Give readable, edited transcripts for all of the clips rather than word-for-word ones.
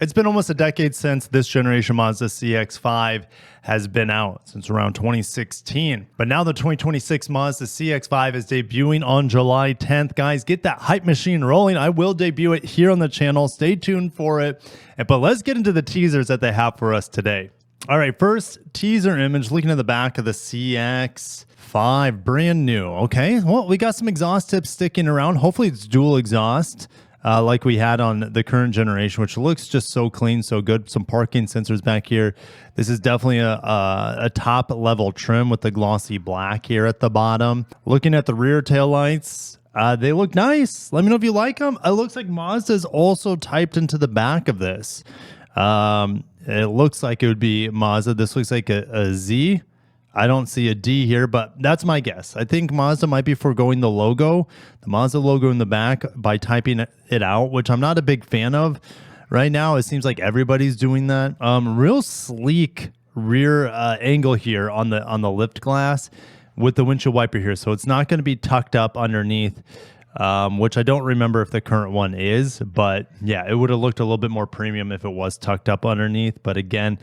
It's been almost a decade since this generation Mazda CX-5 has been out, since around 2016. But now the 2026 Mazda CX-5 is debuting on July 10th. Guys, get that hype machine rolling. I will debut it here on the channel. Stay tuned for it. But let's get into the teasers that they have for us today. All right, first teaser image, looking at the back of the CX-5, brand new. Okay, well, we got some exhaust tips sticking around. Hopefully it's dual exhaust. Like we had on the current generation, which looks just so clean, so good. Some parking sensors back here. This is definitely a top level trim with the glossy black here at the bottom. Looking at the rear tail lights, they look nice. Let me know if you like them. It looks like Mazda is also typed into the back of this. It looks like it would be Mazda. This looks like a Z. I don't see a D here, but that's my guess. I think Mazda might be foregoing the logo, the Mazda logo in the back, by typing it out, which I'm not a big fan of right now. It seems like everybody's doing that. Real sleek rear angle here on the lift glass with the windshield wiper here. So it's not going to be tucked up underneath, which I don't remember if the current one is, but yeah, it would have looked a little bit more premium if it was tucked up underneath. But again,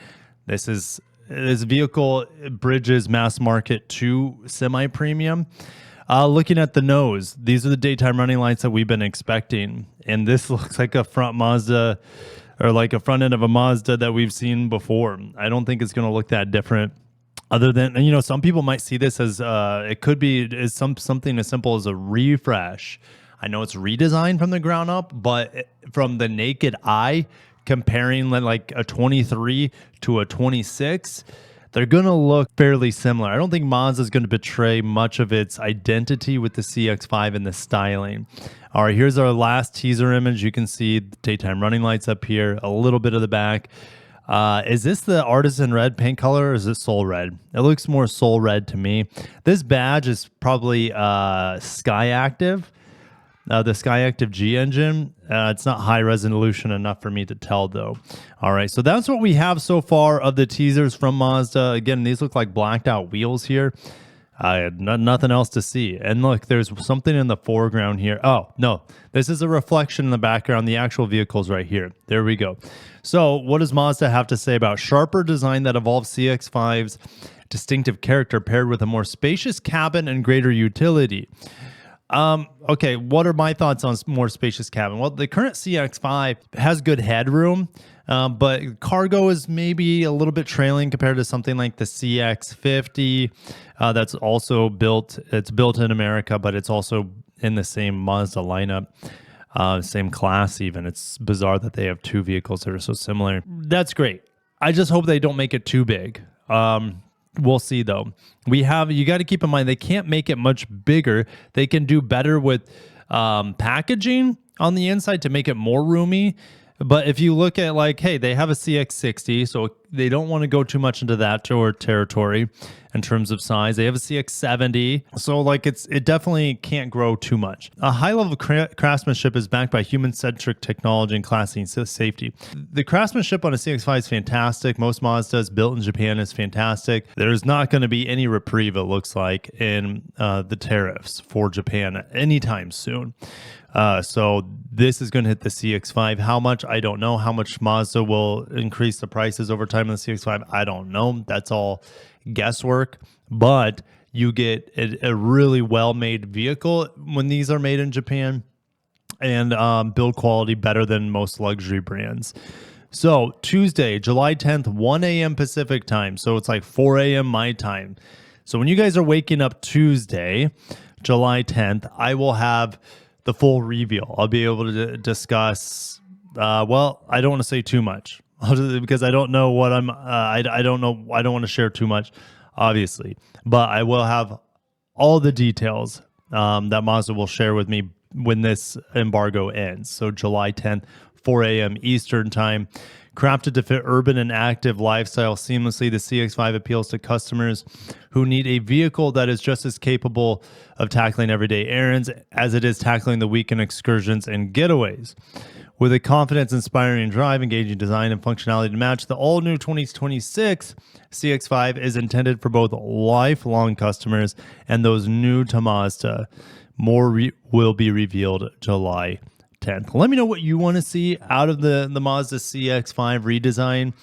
this vehicle bridges mass market to semi-premium. Looking at the nose, these are the daytime running lights that we've been expecting. And this looks like a front Mazda, or like a front end of a Mazda that we've seen before. I don't think it's going to look that different. Other than, you know, some people might see this as, it could be as something as simple as a refresh. I know it's redesigned from the ground up, but from the naked eye, comparing like a 23 to a 26, they're going to look fairly similar. I don't think Mazda is going to betray much of its identity with the CX-5 and the styling. All right, here's our last teaser image. You can see the daytime running lights up here, a little bit of the back. Is this the artisan red paint color, or is it soul red? It looks more soul red to me. This badge is probably Sky Active. The Sky Active G engine. It's not high resolution enough for me to tell though. All right, so that's what we have so far of the teasers from Mazda. Again, these look like blacked out wheels here. Nothing else to see. And look, there's something in the foreground here. Oh, no, this is a reflection in the background. The actual vehicle's right here. There we go. So what does Mazda have to say about sharper design that evolves CX-5's distinctive character paired with a more spacious cabin and greater utility? Okay, what are my thoughts on more spacious cabin? Well, the current CX-5 has good headroom, but cargo is maybe a little bit trailing compared to something like the CX-50. That's also built in America, but it's also in the same Mazda lineup, same class even. It's bizarre that they have two vehicles that are so similar. That's great. I just hope they don't make it too big. We'll see though. You got to keep in mind, they can't make it much bigger. They can do better with packaging on the inside to make it more roomy. But if you look at like, hey, they have a CX-60, so they don't want to go too much into that territory in terms of size. They have a CX-70, so like it definitely can't grow too much. A high level of craftsmanship is backed by human-centric technology and classing safety. The craftsmanship on a CX-5 is fantastic. Most Mazdas built in Japan is fantastic. There's not going to be any reprieve, it looks like, in the tariffs for Japan anytime soon. So this is going to hit the CX-5. How much? I don't know. How much Mazda will increase the prices over time on the CX-5? I don't know. That's all guesswork. But you get a really well-made vehicle when these are made in Japan, and build quality better than most luxury brands. So Tuesday, July 10th, 1 a.m. Pacific time. So it's like 4 a.m. my time. So when you guys are waking up Tuesday, July 10th, I will have the full reveal. I'll be able to discuss, well, I don't want to say too much because I don't know what I don't know. I don't want to share too much, obviously, but I will have all the details that Mazda will share with me when this embargo ends. So July 10th, 4 a.m. Eastern time. Crafted to fit urban and active lifestyle seamlessly, the CX-5 appeals to customers who need a vehicle that is just as capable of tackling everyday errands as it is tackling the weekend excursions and getaways. With a confidence-inspiring drive, engaging design, and functionality to match, the all-new 2026 CX-5 is intended for both lifelong customers and those new to Mazda. More will be revealed July 10th. Let me know what you want to see out of the Mazda CX-5 redesign.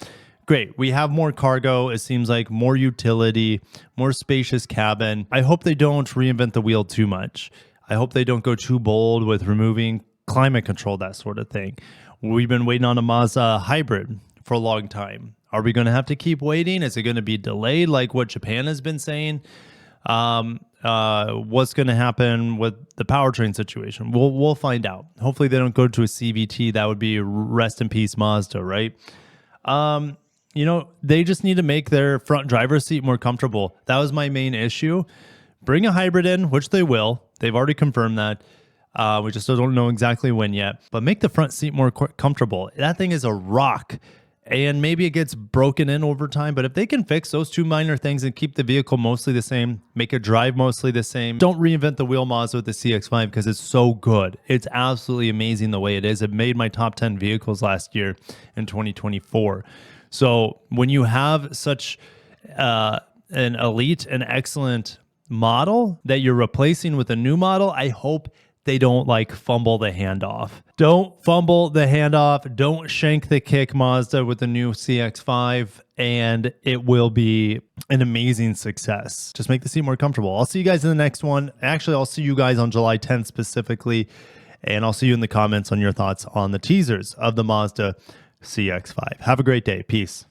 Great. We have more cargo. It seems like more utility, more spacious cabin. I hope they don't reinvent the wheel too much. I hope they don't go too bold with removing climate control, that sort of thing. We've been waiting on a Mazda hybrid for a long time. Are we going to have to keep waiting? Is it going to be delayed like what Japan has been saying? What's going to happen with the powertrain situation? We'll find out. Hopefully they don't go to a CVT. That would be rest in peace Mazda, right? They just need to make their front driver's seat more comfortable. That was my main issue. Bring a hybrid in, which they will. They've already confirmed that. We just don't know exactly when yet. But make the front seat more comfortable. That thing is a rock. And maybe it gets broken in over time. But if they can fix those two minor things and keep the vehicle mostly the same, make it drive mostly the same, don't reinvent the wheel Mazda with the CX-5 because it's so good. It's absolutely amazing the way it is. It made my top 10 vehicles last year in 2024. So when you have such an elite and excellent model that you're replacing with a new model, I hope they don't fumble the handoff. Don't fumble the handoff. Don't shank the kick Mazda with the new CX-5, and it will be an amazing success. Just make the seat more comfortable. I'll see you guys in the next one. Actually, I'll see you guys on July 10th specifically, and I'll see you in the comments on your thoughts on the teasers of the Mazda CX-5. Have a great day. Peace.